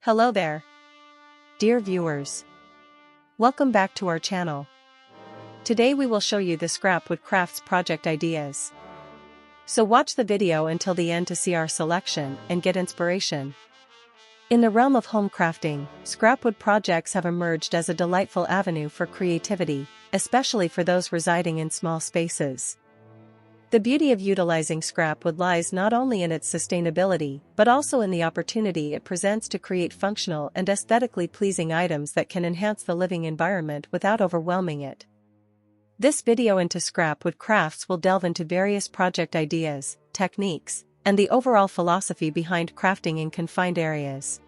Hello there, dear viewers. Welcome back to our channel. Today we will show you the scrapwood crafts project ideas. So watch the video until the end to see our selection and get inspiration. In the realm of home crafting, scrapwood projects have emerged as a delightful avenue for creativity, especially for those residing in small spaces. The beauty of utilizing scrapwood lies not only in its sustainability but also in the opportunity it presents to create functional and aesthetically pleasing items that can enhance the living environment without overwhelming it. This video into scrapwood crafts will delve into various project ideas, techniques, and the overall philosophy behind crafting in confined areas.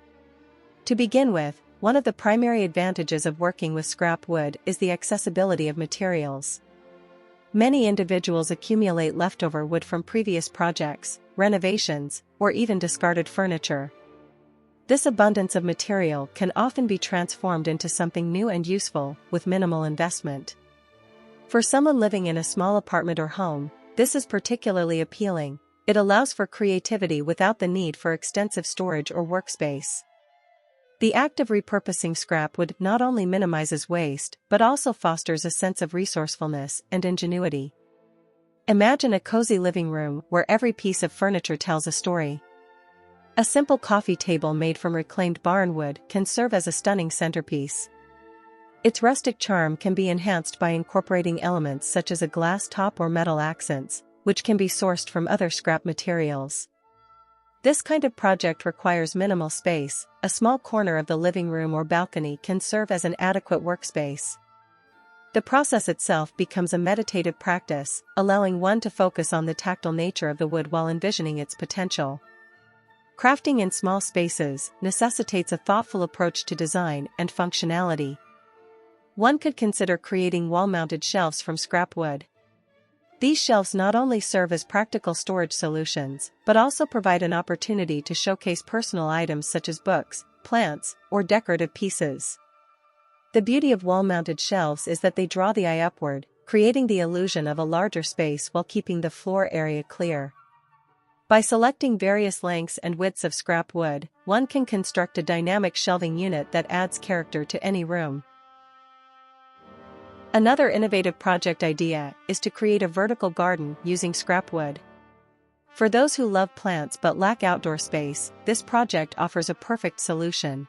To begin with, one of the primary advantages of working with scrap wood is the accessibility of materials. Many individuals accumulate leftover wood from previous projects, renovations, or even discarded furniture. This abundance of material can often be transformed into something new and useful, with minimal investment. For someone living in a small apartment or home, this is particularly appealing. It allows for creativity without the need for extensive storage or workspace. The act of repurposing scrapwood not only minimizes waste but also fosters a sense of resourcefulness and ingenuity. Imagine a cozy living room where every piece of furniture tells a story. A simple coffee table made from reclaimed barnwood can serve as a stunning centerpiece. Its rustic charm can be enhanced by incorporating elements such as a glass top or metal accents, which can be sourced from other scrap materials. This kind of project requires minimal space. A small corner of the living room or balcony can serve as an adequate workspace. The process itself becomes a meditative practice, allowing one to focus on the tactile nature of the wood while envisioning its potential. Crafting in small spaces necessitates a thoughtful approach to design and functionality. One could consider creating wall-mounted shelves from scrap wood. These shelves not only serve as practical storage solutions, but also provide an opportunity to showcase personal items such as books, plants, or decorative pieces. The beauty of wall-mounted shelves is that they draw the eye upward, creating the illusion of a larger space while keeping the floor area clear. By selecting various lengths and widths of scrap wood, one can construct a dynamic shelving unit that adds character to any room. Another innovative project idea is to create a vertical garden using scrap wood. For those who love plants but lack outdoor space, this project offers a perfect solution.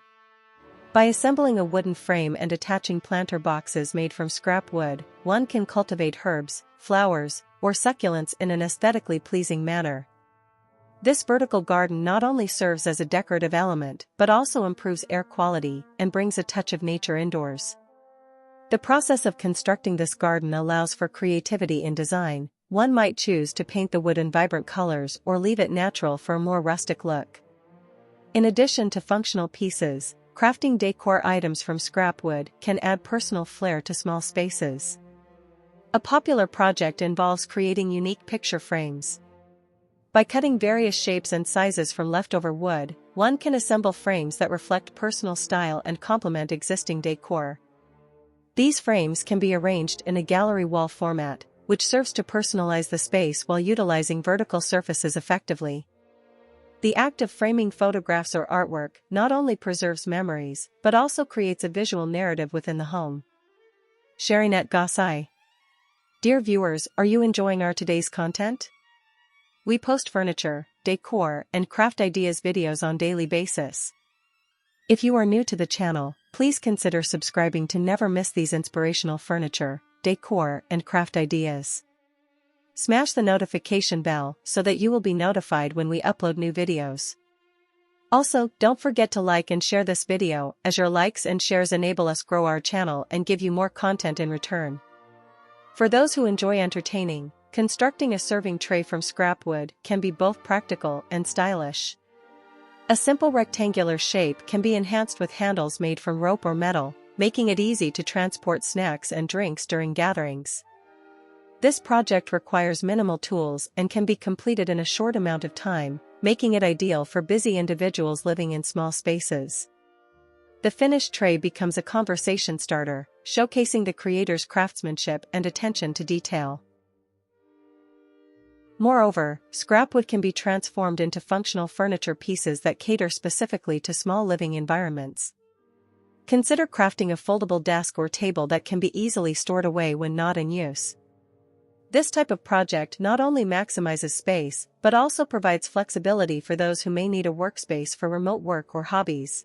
By assembling a wooden frame and attaching planter boxes made from scrap wood, one can cultivate herbs, flowers, or succulents in an aesthetically pleasing manner. This vertical garden not only serves as a decorative element but also improves air quality and brings a touch of nature indoors. The process of constructing this garden allows for creativity in design. One might choose to paint the wood in vibrant colors or leave it natural for a more rustic look. In addition to functional pieces, crafting decor items from scrap wood can add personal flair to small spaces. A popular project involves creating unique picture frames. By cutting various shapes and sizes from leftover wood, one can assemble frames that reflect personal style and complement existing decor. These frames can be arranged in a gallery wall format, which serves to personalize the space while utilizing vertical surfaces effectively. The act of framing photographs or artwork not only preserves memories but also creates a visual narrative within the home. Sharing at Gosai. Dear viewers, are you enjoying our today's content? We post furniture, decor, and craft ideas videos on daily basis. If you are new to the channel, please consider subscribing to never miss these inspirational furniture, decor, and craft ideas. Smash the notification bell so that you will be notified when we upload new videos. Also, don't forget to like and share this video, as your likes and shares enable us grow our channel and give you more content in return. For those who enjoy entertaining, constructing a serving tray from scrap wood can be both practical and stylish. A simple rectangular shape can be enhanced with handles made from rope or metal, making it easy to transport snacks and drinks during gatherings. This project requires minimal tools and can be completed in a short amount of time, making it ideal for busy individuals living in small spaces. The finished tray becomes a conversation starter, showcasing the creator's craftsmanship and attention to detail. Moreover, scrapwood can be transformed into functional furniture pieces that cater specifically to small living environments. Consider crafting a foldable desk or table that can be easily stored away when not in use. This type of project not only maximizes space, but also provides flexibility for those who may need a workspace for remote work or hobbies.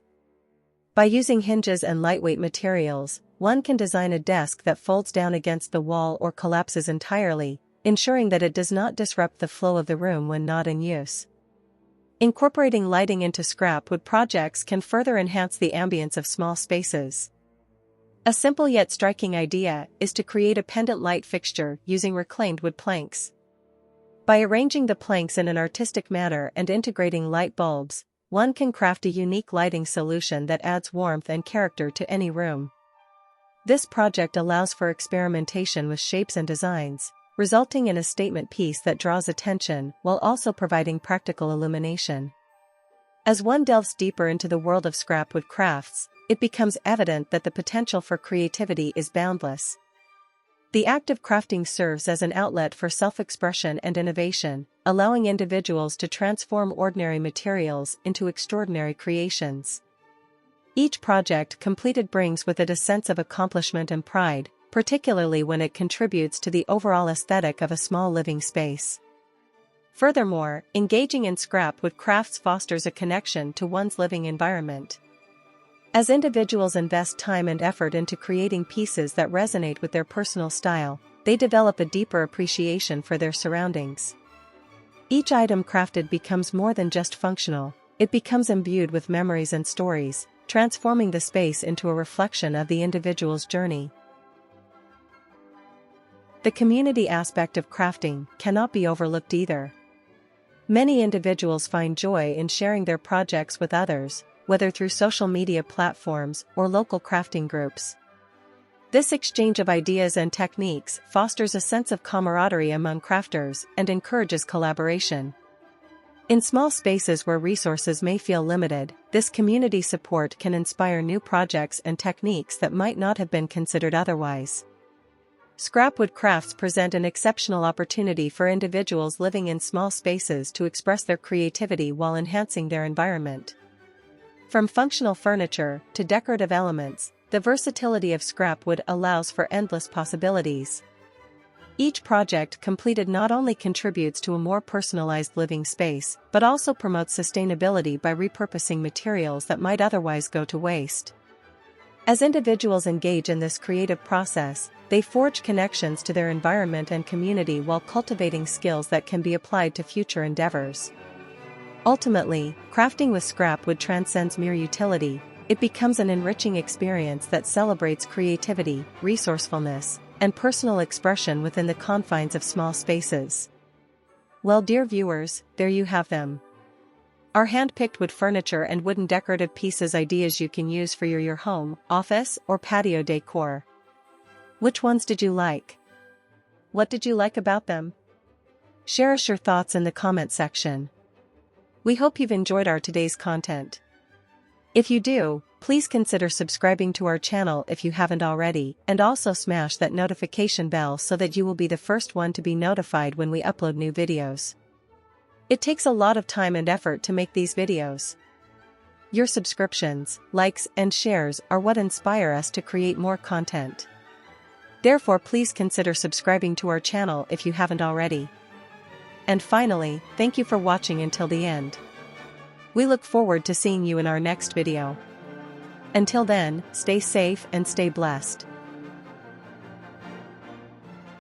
By using hinges and lightweight materials, one can design a desk that folds down against the wall or collapses entirely, ensuring that it does not disrupt the flow of the room when not in use. Incorporating lighting into scrapwood projects can further enhance the ambience of small spaces. A simple yet striking idea is to create a pendant light fixture using reclaimed wood planks. By arranging the planks in an artistic manner and integrating light bulbs, one can craft a unique lighting solution that adds warmth and character to any room. This project allows for experimentation with shapes and designs, resulting in a statement piece that draws attention while also providing practical illumination. As one delves deeper into the world of scrapwood crafts, it becomes evident that the potential for creativity is boundless. The act of crafting serves as an outlet for self-expression and innovation, allowing individuals to transform ordinary materials into extraordinary creations. Each project completed brings with it a sense of accomplishment and pride, particularly when it contributes to the overall aesthetic of a small living space. Furthermore, engaging in scrapwood crafts fosters a connection to one's living environment. As individuals invest time and effort into creating pieces that resonate with their personal style, they develop a deeper appreciation for their surroundings. Each item crafted becomes more than just functional, it becomes imbued with memories and stories, transforming the space into a reflection of the individual's journey. The community aspect of crafting cannot be overlooked either. Many individuals find joy in sharing their projects with others, whether through social media platforms or local crafting groups. This exchange of ideas and techniques fosters a sense of camaraderie among crafters and encourages collaboration. In small spaces where resources may feel limited, this community support can inspire new projects and techniques that might not have been considered otherwise. Scrapwood crafts present an exceptional opportunity for individuals living in small spaces to express their creativity while enhancing their environment. From functional furniture to decorative elements, the versatility of scrapwood allows for endless possibilities. Each project completed not only contributes to a more personalized living space, but also promotes sustainability by repurposing materials that might otherwise go to waste. As individuals engage in this creative process, they forge connections to their environment and community while cultivating skills that can be applied to future endeavors. Ultimately, crafting with scrapwood transcends mere utility. It becomes an enriching experience that celebrates creativity, resourcefulness, and personal expression within the confines of small spaces. Well, dear viewers, there you have them. Our hand-picked wood furniture and wooden decorative pieces ideas you can use for your home, office, or patio decor. Which ones did you like? What did you like about them? Share us your thoughts in the comment section. We hope you've enjoyed our today's content. If you do, please consider subscribing to our channel if you haven't already, and also smash that notification bell so that you will be the first one to be notified when we upload new videos. It takes a lot of time and effort to make these videos. Your subscriptions, likes, and shares are what inspire us to create more content. Therefore, please consider subscribing to our channel if you haven't already. And finally, thank you for watching until the end. We look forward to seeing you in our next video. Until then, stay safe and stay blessed.